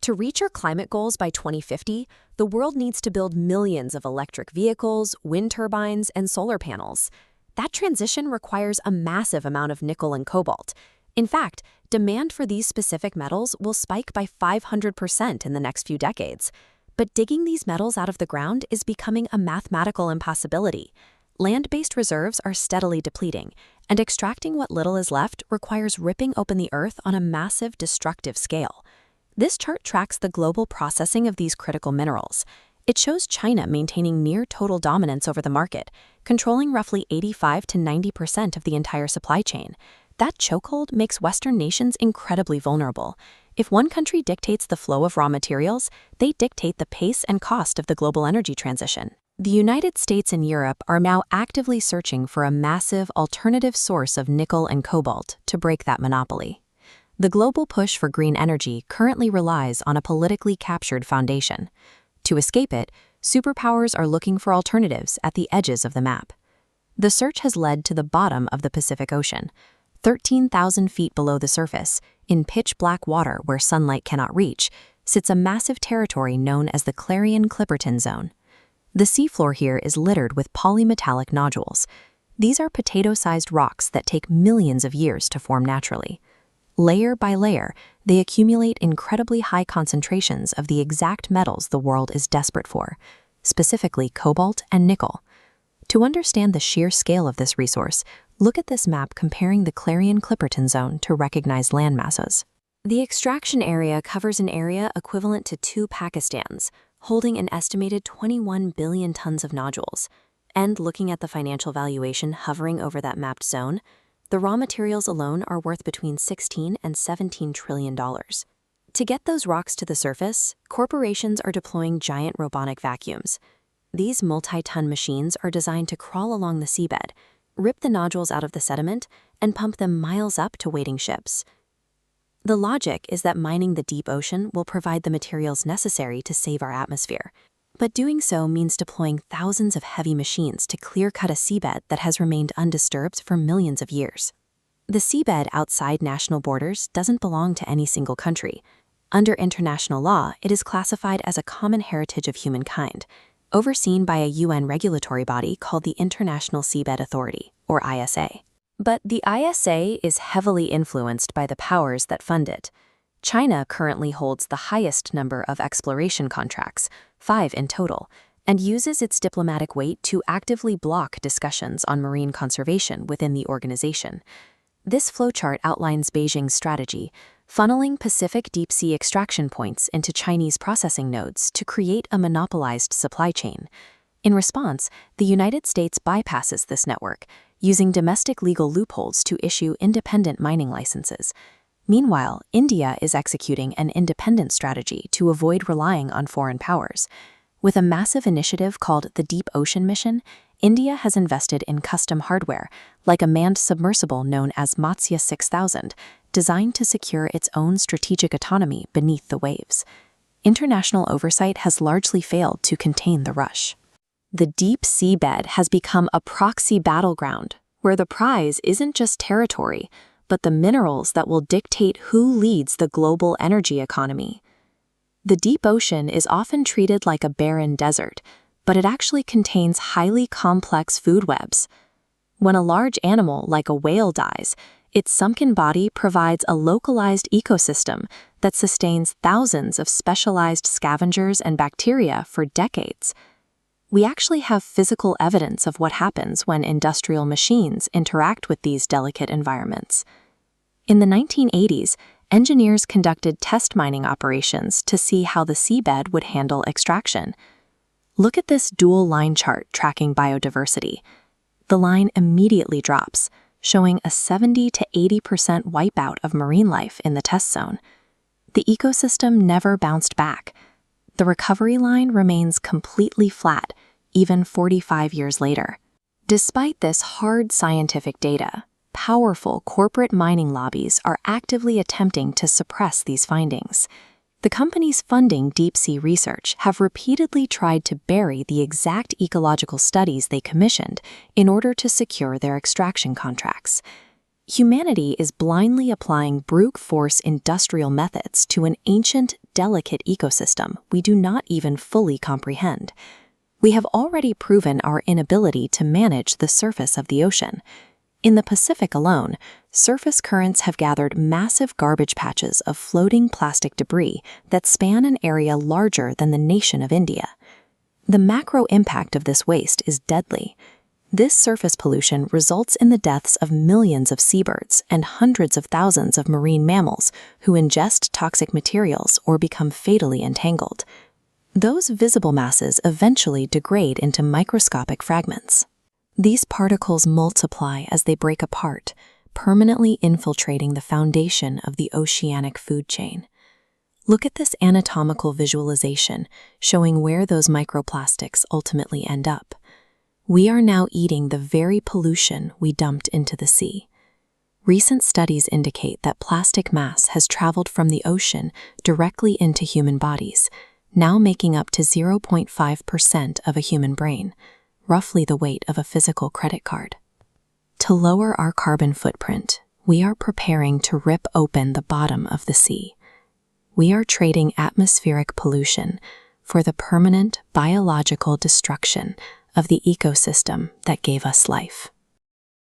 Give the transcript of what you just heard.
To reach our climate goals by 2050, the world needs to build millions of electric vehicles, wind turbines, and solar panels. That transition requires a massive amount of nickel and cobalt. In fact, demand for these specific metals will spike by 500% in the next few decades. But digging these metals out of the ground is becoming a mathematical impossibility. Land-based reserves are steadily depleting, and extracting what little is left requires ripping open the earth on a massive, destructive scale. This chart tracks the global processing of these critical minerals. It shows China maintaining near total dominance over the market, controlling roughly 85 to 90% of the entire supply chain. That chokehold makes Western nations incredibly vulnerable. If one country dictates the flow of raw materials, they dictate the pace and cost of the global energy transition. The United States and Europe are now actively searching for a massive alternative source of nickel and cobalt to break that monopoly. The global push for green energy currently relies on a politically captured foundation. To escape it, superpowers are looking for alternatives at the edges of the map. The search has led to the bottom of the Pacific Ocean, 13,000 feet below the surface, in pitch-black water where sunlight cannot reach, sits a massive territory known as the Clarion-Clipperton Zone. The seafloor here is littered with polymetallic nodules. These are potato-sized rocks that take millions of years to form naturally. Layer by layer, they accumulate incredibly high concentrations of the exact metals the world is desperate for, specifically cobalt and nickel. To understand the sheer scale of this resource, look at this map comparing the Clarion-Clipperton Zone to recognized land masses. The extraction area covers an area equivalent to 2 Pakistans, holding an estimated 21 billion tons of nodules. And looking at the financial valuation hovering over that mapped zone, the raw materials alone are worth between $16 and $17 trillion. To get those rocks to the surface, corporations are deploying giant robotic vacuums. These multi-ton machines are designed to crawl along the seabed, rip the nodules out of the sediment, and pump them miles up to waiting ships. The logic is that mining the deep ocean will provide the materials necessary to save our atmosphere. But doing so means deploying thousands of heavy machines to clear-cut a seabed that has remained undisturbed for millions of years. The seabed outside national borders doesn't belong to any single country. Under international law, it is classified as a common heritage of humankind, overseen by a UN regulatory body called the International Seabed Authority, or ISA. But the ISA is heavily influenced by the powers that fund it. China currently holds the highest number of exploration contracts, 5 in total, and uses its diplomatic weight to actively block discussions on marine conservation within the organization. This flowchart outlines Beijing's strategy, funneling Pacific deep-sea extraction points into Chinese processing nodes to create a monopolized supply chain. In response, the United States bypasses this network, using domestic legal loopholes to issue independent mining licenses. Meanwhile, India is executing an independent strategy to avoid relying on foreign powers. With a massive initiative called the Deep Ocean Mission, India has invested in custom hardware, like a manned submersible known as Matsya 6000, designed to secure its own strategic autonomy beneath the waves. International oversight has largely failed to contain the rush. The deep seabed has become a proxy battleground, where the prize isn't just territory, but the minerals that will dictate who leads the global energy economy. The deep ocean is often treated like a barren desert, but it actually contains highly complex food webs. When a large animal like a whale dies, its sunken body provides a localized ecosystem that sustains thousands of specialized scavengers and bacteria for decades. We actually have physical evidence of what happens when industrial machines interact with these delicate environments. In the 1980s, engineers conducted test mining operations to see how the seabed would handle extraction. Look at this dual line chart tracking biodiversity. The line immediately drops, showing a 70 to 80% wipeout of marine life in the test zone. The ecosystem never bounced back. The recovery line remains completely flat, even 45 years later. Despite this hard scientific data, powerful corporate mining lobbies are actively attempting to suppress these findings. The companies funding deep-sea research have repeatedly tried to bury the exact ecological studies they commissioned in order to secure their extraction contracts. Humanity is blindly applying brute force industrial methods to an ancient, delicate ecosystem we do not even fully comprehend. We have already proven our inability to manage the surface of the ocean. In the Pacific alone, surface currents have gathered massive garbage patches of floating plastic debris that span an area larger than the nation of India. The macro impact of this waste is deadly. This surface pollution results in the deaths of millions of seabirds and hundreds of thousands of marine mammals who ingest toxic materials or become fatally entangled. Those visible masses eventually degrade into microscopic fragments. These particles multiply as they break apart, permanently infiltrating the foundation of the oceanic food chain. Look at this anatomical visualization showing where those microplastics ultimately end up. We are now eating the very pollution we dumped into the sea. Recent studies indicate that plastic mass has traveled from the ocean directly into human bodies, now making up to 0.5% of a human brain, roughly the weight of a physical credit card. To lower our carbon footprint, we are preparing to rip open the bottom of the sea. We are trading atmospheric pollution for the permanent biological destruction of the ecosystem that gave us life.